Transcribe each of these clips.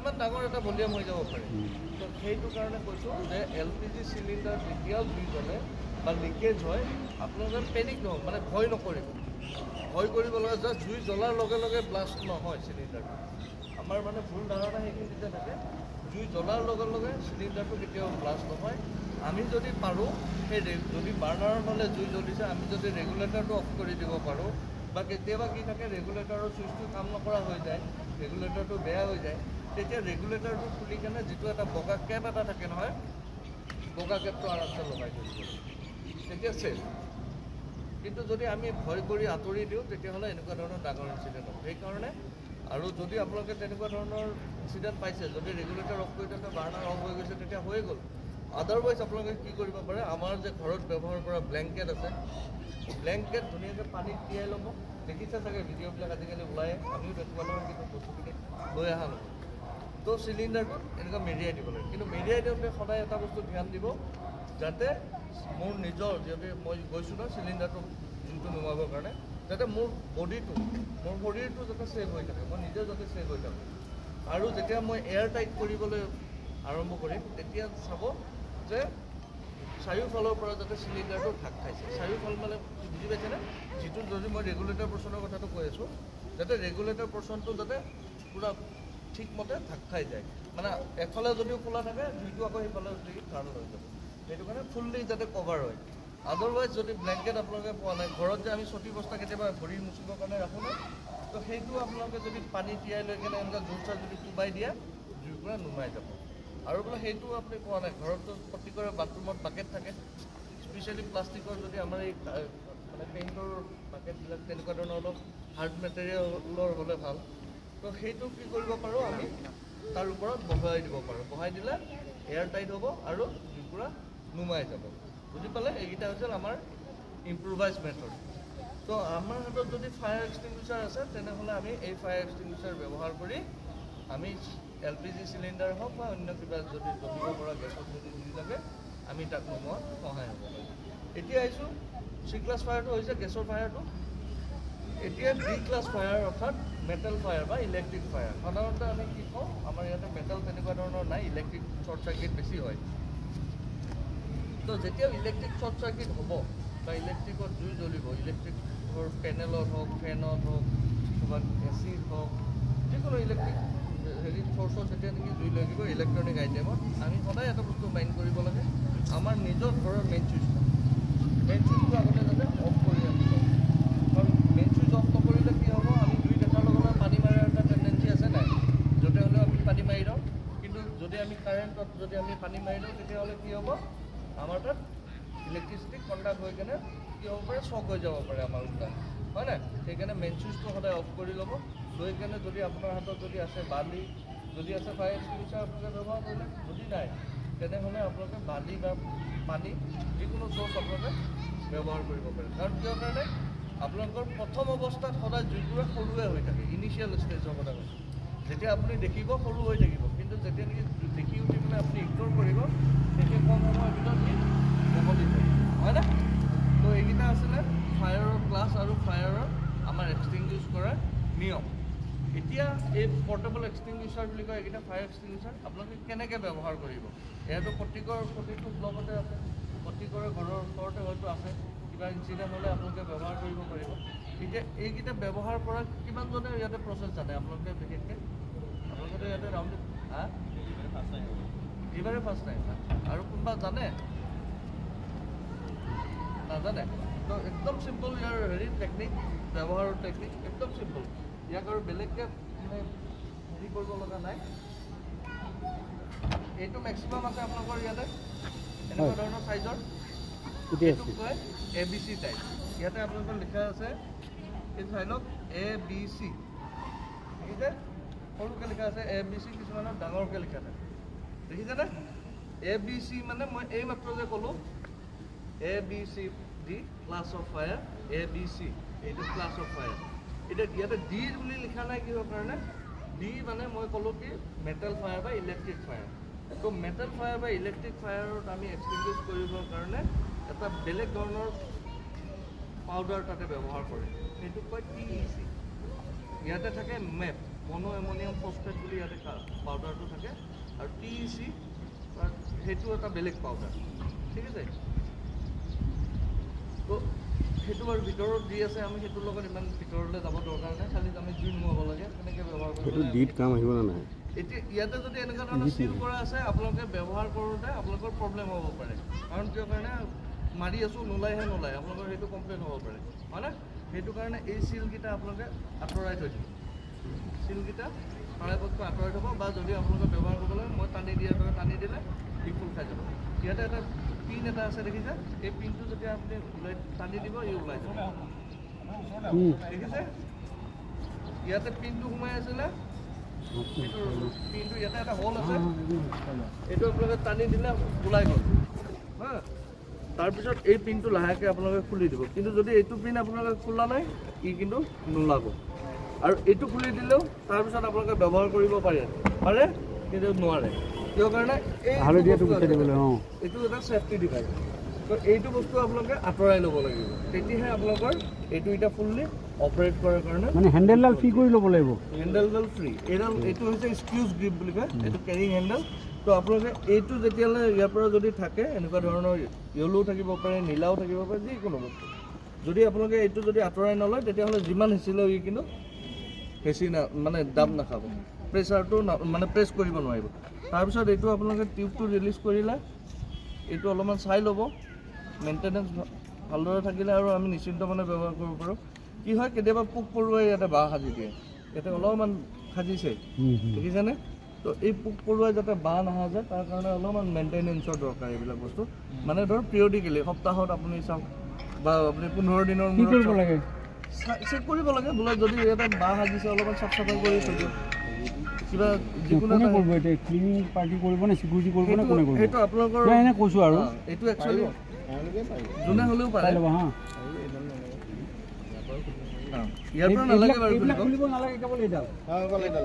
কিমান ডাঙৰ এটা ভলিউম হৈ যাব পাৰে তো সেইটো কাৰণে কৈছোঁ যে LPG চিলিণ্ডাৰ যেতিয়াও জুই জ্বলে বা লিকেজ হয় আপোনালোকে পেনিক নহওক মানে ভয় নকৰিব ভয় কৰিব লগা জাষ্ট জুই জ্বলাৰ লগে লগে ব্লাষ্ট নহয় চিলিণ্ডাৰটো আমাৰ মানে ভুল ধাৰণা সেইখিনিতে থাকে জুই জ্বলাৰ লগে লগে চিলিণ্ডাৰটো কেতিয়াও ব্লাষ্ট নহয় আমি যদি পাৰোঁ সেই যদি বাৰ্ণাৰত হ'লে জুই জ্বলিছে আমি যদি ৰেগুলেটৰটো অফ কৰি দিব পাৰোঁ বা কেতিয়াবা কি থাকে ৰেগুলেটৰৰ ছুইচটো কাম নকৰা হৈ যায় ৰেগুলেটৰটো বেয়া হৈ যায় তেতিয়া ৰেগুলেটৰটো খুলি কেনে যিটো এটা বগা কেপ এটা থাকে নহয় বগা কেপটো আৰামছে লগাই থৈ দিব তেতিয়া ছেফ কিন্তু যদি আমি ভয় কৰি আঁতৰি দিওঁ তেতিয়াহ'লে এনেকুৱা ধৰণৰ ডাঙৰ ইনচিডেণ্ট হ'ব সেইকাৰণে আৰু যদি আপোনালোকে তেনেকুৱা ধৰণৰ ইনচিডেণ্ট পাইছে যদি ৰেগুলেটৰ অফ কৰি থাকে বাৰ্ণাৰ অফ হৈ গৈছে তেতিয়া হৈয়ে গ'ল আদাৰৱাইজ আপোনালোকে কি কৰিব পাৰে আমাৰ যে ঘৰত ব্যৱহাৰ কৰা ব্লেংকেট আছে ব্লেংকেট ধুনীয়াকৈ পানীত তিয়াই ল'ব দেখিছে চাগে ভিডিঅ'বিলাক আজিকালি ওলায় আমিও দেখুৱাব লাগে কিন্তু বস্তুখিনি লৈ অহা নহয় তো চিলিণ্ডাৰটোত এনেকুৱা মেৰিয়াই দিব লাগে কিন্তু মেৰিয়াই দিওঁতে সদায় এটা বস্তু ধ্যান দিব যাতে মোৰ নিজৰ যিহেতু মই গৈছোঁ ন চিলিণ্ডাৰটো জুইটো নুমাবৰ কাৰণে যাতে মোৰ বডিটো মোৰ শৰীৰটো যাতে ছেভ হৈ থাকে মই নিজে যাতে ছেভ হৈ থাকোঁ আৰু যেতিয়া মই এয়াৰ টাইট কৰিবলৈ আৰম্ভ কৰিম তেতিয়া চাব যে চাৰিওফালৰ পৰা যাতে চিলিণ্ডাৰটো ঢাক খাইছে চাৰিওফাল মানে বুজি পাইছেনে যিটো যদি মই ৰেগুলেটৰ পৰ্চনৰ কথাটো কৈ আছোঁ যাতে ৰেগুলেটৰ পৰ্চনটো যাতে পূৰা ঠিকমতে ঢাক খাই যায় মানে এফালে যদিও খোলা থাকে জুইটো আকৌ সেইফালে যদি টাৰ্ণ হৈ যাব সেইটো কাৰণে ফুল্লি যাতে কভাৰ হয় আদাৰৱাইজ যদি ব্লেংকেট আপোনালোকে পোৱা নাই ঘৰত যে আমি চটি বস্তা কেতিয়াবা ভৰি মুচিবৰ কাৰণে ৰাখোঁ ন তো সেইটো আপোনালোকে যদি পানী তিয়াই লৈ কেনে এনেকুৱা জোৰ চাৰ যদি কোবাই দিয়ে জুইৰ পৰা নুমাই যাব আৰু বোলে সেইটো আপুনি পোৱা নাই ঘৰততো প্ৰতিকৰে বাথৰুমত বাকেট থাকে স্পেচিয়েলি প্লাষ্টিকৰ যদি আমাৰ এই মানে পেইণ্টৰ বাকেটবিলাক তেনেকুৱা ধৰণৰ অলপ হাৰ্ড মেটেৰিয়েলৰ হ'লে ভাল তো সেইটো কি কৰিব পাৰোঁ আমি তাৰ ওপৰত বহাই দিব পাৰোঁ বহাই দিলে এয়াৰ টাইট হ'ব আৰু জুইৰ পৰা নুমাই যাব বুজি পালে এইকেইটা হৈছে আমাৰ ইম্প্ৰোভাইজ মেথড তো আমাৰ হাতত যদি ফায়াৰ এক্সটিংগুইচাৰ আছে তেনেহ'লে আমি এই ফায়াৰ এক্সটিংগুইচাৰ ব্যৱহাৰ কৰি আমি LPG চিলিণ্ডাৰ হওক বা অন্য কিবা যদি জ্বলিব পৰা গেছত যদি জুই লাগে আমি তাক নুমোৱাত সহায় হ'ব এতিয়া আহিছোঁ C ক্লাছ ফায়াৰটো হৈছে গেছৰ ফায়াৰটো এতিয়া D ক্লাছ ফায়াৰ অৰ্থাৎ মেটেল ফায়াৰ বা ইলেক্ট্ৰিক ফায়াৰ সাধাৰণতে আমি কি কওঁ আমাৰ ইয়াতে মেটেল তেনেকুৱা ধৰণৰ নাই ইলেক্ট্ৰিক শ্বৰ্ট চাৰ্কিট বেছি হয় তো যেতিয়া ইলেক্ট্ৰিক শ্বৰ্ট চাৰ্কিট হ'ব বা ইলেক্ট্ৰিকত জুই জ্বলিব ইলেক্ট্ৰিকৰ পেনেলত হওক ফেনত হওক ক'ৰবাত এচিত হওক যিকোনো ইলেক্ট্ৰিক হেৰি চ'ৰ্চত যেতিয়া নেকি জুই লাগিব ইলেক্ট্ৰনিক আইটেমত আমি সদায় এটা বস্তু মাইণ্ড কৰিব লাগে আমাৰ নিজৰ ঘৰৰ মেইন চুইচটো আগতে যাতে অফ কৰি ৰাখিব কাৰণ মেইন চুইচ অফ নকৰিলে কি হ'ব আমি জুই দেখাৰ লগে লগে পানী মাৰাৰ এটা টেণ্ডেঞ্চি আছে নাই য'তে হ'লেও আমি পানী মাৰি দিওঁ কিন্তু যদি আমি কাৰেণ্টত যদি আমি পানী মাৰি দিওঁ তেতিয়াহ'লে কি হ'ব আমাৰ তাত ইলেক্ট্ৰিচিটি কণ্ডাক্ট হৈ কেনে কি হ'ব পাৰে শ্বক হৈ যাব পাৰে আমাৰ তাত হয় নাই সেইকাৰণে মেইন চুইচটো সদায় অফ কৰি ল'ব লৈ কেনে যদি আপোনাৰ হাতত যদি আছে বালি যদি আছে ফায়াৰ এক্সটিংগুইচাৰ আপোনালোকে ব্যৱহাৰ কৰিলে যদি নাই তেনেহ'লে আপোনালোকে বালি বা পানী যিকোনো চ'ৰ্চ আপোনালোকে ব্যৱহাৰ কৰিব পাৰে কাৰণ কিয় কাৰণে আপোনালোকৰ প্ৰথম অৱস্থাত সদায় জুইবোৰে সৰুৱে হৈ থাকে ইনিচিয়েল ষ্টেজৰ কথা কৈছোঁ যেতিয়া আপুনি দেখিব সৰু হৈ থাকিব কিন্তু যেতিয়া নেকি দেখি উঠি পেলাই আপুনি ইগন'ৰ কৰিব তেতিয়া কম সময়ৰ ভিতৰত সি উভতি যায় হয়নে তো এইকেইটা আছিলে ফায়াৰৰ ক্লাছ আৰু ফায়াৰৰ আমাৰ এক্সটিংগুইছ কৰাৰ নিয়ম এতিয়া এই পৰ্টেবল এক্সটিংগুইচাৰ বুলি কয় এইকেইটা ফায়াৰ এক্সটিংগুইচাৰ আপোনালোকে কেনেকৈ ব্যৱহাৰ কৰিব এয়াতো প্ৰতিটো ব্লকতে আছে প্ৰতিকৰে ঘৰৰ ওচৰতে হয়তো আছে কিবা ইনচিডেণ্ট হ'লে আপোনালোকে ব্যৱহাৰ কৰিব পাৰিব এতিয়া এইকেইটা ব্যৱহাৰ কৰা কিমানজনে ইয়াতে প্ৰচেছ জানে আপোনালোকে বিশেষকৈ আপোনালোকে ইয়াতে ৰাউণ্ড এইবাৰে ফাৰ্ষ্ট টাইম আৰু কোনোবা জানে নাজানে তো একদম চিম্পল ইয়াৰ হেৰি টেকনিক ব্যৱহাৰৰ টেকনিক একদম চিম্পল ইয়াক আৰু বেলেগকৈ মানে হেৰি কৰিব লগা নাই এইটো মেক্সিমাম আছে আপোনালোকৰ ইয়াতে এনেকুৱা ধৰণৰ চাইজৰ এইটোক কয় ABC টাইপ ইয়াতে আপোনালোকৰ লিখা আছে এই চাই লওক ABC দেখিছে সৰুকৈ লিখা আছে ABC কিছুমানৰ ডাঙৰকৈ লিখা থাকে দেখিছেনে ABC মানে মই এই মাত্ৰ যে ক'লোঁ ABC D class of fire ABC এইটো ক্লাছ অফ ফায়াৰ এতিয়া ইয়াতে D বুলি লিখা নাই কিহৰ কাৰণে D মানে মই ক'লোঁ কি মেটেল ফায়াৰ বা ইলেক্ট্ৰিক ফায়াৰ তো মেটেল ফায়াৰ বা ইলেক্ট্ৰিক ফায়াৰত আমি এক্সটিংগুইছ কৰিবৰ কাৰণে এটা বেলেগ ধৰণৰ পাউডাৰ তাতে ব্যৱহাৰ কৰে সেইটো কয় TEC ইয়াতে থাকে মেপ মনো এমনিয়াম ফসফেট বুলি ইয়াতে পাউডাৰ পাউডাৰটো থাকে আৰু TEC সেইটো এটা বেলেগ পাউডাৰ ঠিক আছে তো সেইটো বাৰু ভিতৰত দি আছে আমি সেইটোৰ লগত ইমান ভিতৰলৈ যাব দৰকাৰ নাই খালি আমি জুই নোহাব লাগে তেনেকৈ ব্যৱহাৰ কৰিব এইটো ডিট কাম আহিব না নাই এতিয়া ইয়াতে যদি এনেকুৱা ধৰণৰ চিল কৰা আছে আপোনালোকে ব্যৱহাৰ কৰোঁতে আপোনালোকৰ প্ৰব্লেম হ'ব পাৰে কাৰণ কিয় কাৰণে মাৰি আছোঁ নোলাইহে নোলায় আপোনালোকৰ সেইটো কমপ্লেইন হ'ব পাৰে হয়নে সেইটো কাৰণে এই চিলকেইটা আপোনালোকে আঁতৰাই থৈ দিব চিলকেইটা পৰাপক্ষত আঁতৰাই থ'ব বা যদি আপোনালোকে ব্যৱহাৰ কৰিবলৈ মই টানি দিয়াৰ দৰে টানি দিলে বিফুল খাই যাব ইয়াতে এটা পিন এটা আছে দেখিছে এই পিনটো যেতিয়া আপুনি ওলাই টানি দিব ই ওলাই যাব দেখিছে ইয়াতে পিনটো সোমাই আছিলে পিনটো ইয়াতে এটা হোল আছে এইটো আপোনালোকে টানি দিলে ওলাই গ'ল হা তাৰপিছত এই পিনটো লাহেকৈ আপোনালোকে খুলি দিব কিন্তু যদি এইটো পিন আপোনালোকে খোলা নাই ই কিন্তু নোলাব আৰু এইটো খুলি দিলেও তাৰপিছত আপোনালোকে ব্যৱহাৰ কৰিব পাৰে কিন্তু নোৱাৰে কিয় কাৰণে এইটো এটা ছেফটি ডিভাইচ তো এইটো বস্তু আপোনালোকে আঁতৰাই ল'ব লাগিব তেতিয়াহে আপোনালোকৰ এইটো এতিয়া ফুল্লি অপাৰেট কৰাৰ কাৰণে মানে হেণ্ডেলডাল ফ্ৰী কৰি ল'ব লাগিব হেণ্ডেলডাল ফ্ৰী এইটো হৈছে স্কিউজ গ্ৰিপ বুলি কয় এইটো কেৰিং হেণ্ডেল তো আপোনালোকে এইটো যেতিয়ালৈ ইয়াৰ পৰা যদি থাকে এনেকুৱা ধৰণৰ য়েল্লো থাকিব পাৰে নীলাও থাকিব পাৰে যিকোনো বস্তু যদি আপোনালোকে এইটো যদি আঁতৰাই নলয় তেতিয়াহ'লে যিমান হেঁচিলেও ই কিন্তু হেঁচি মানে দাব নাখাব প্ৰেছাৰটো মানে প্ৰেছ কৰিব নোৱাৰিব তাৰপিছত এইটো আপোনালোকে টিউবটো ৰিলিজ কৰিলে এইটো অলপমান চাই ল'ব মেইনটেনেঞ্চ ভালদৰে থাকিলে আৰু আমি নিশ্চিন্ত মানে ব্যৱহাৰ কৰিব পাৰোঁ কি হয় কেতিয়াবা পোক পৰুৱাই ইয়াতে বাঁহ সাজি দিয়ে ইয়াতে অলপমান সাজিছে দেখিছেনে তো এই পোক পৰুৱাই যাতে বাঁহ নাসাজে তাৰ কাৰণে অলপমান মেইনটেনেঞ্চৰ দৰকাৰ এইবিলাক বস্তু মানে ধৰক পিৰিয়ডিকেলি সপ্তাহত আপুনি চাওক বা আপুনি 15 দিনৰ মূৰত লাগে চেক কৰিব লাগে বোলে যদি ইয়াতে বাঁহ সাজিছে অলপমান চাফ চাফাই কৰি থৈ দিয়ক কিবা যিকোনো এটা কৰিব এতিয়া ক্লিনিং পাৰ্টি কৰিব নে সিকিউৰিটি কৰিব নে কোনে কৰিব সেইটো আপোনালোকৰ নাই এনে কৈছো আৰু এইটো একচুয়ালি যোনে হ'লেও পাৰে হা ইয়াৰ পৰা নালাগে বাৰু খুলিব নালাগে কেৱল এইডাল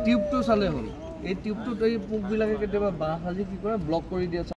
টিউবটো চালে হ'ল এই টিউবটোত এই পোকবিলাকে কেতিয়াবা বাঁহ সাজি কি কৰে ব্লক কৰি দিয়ে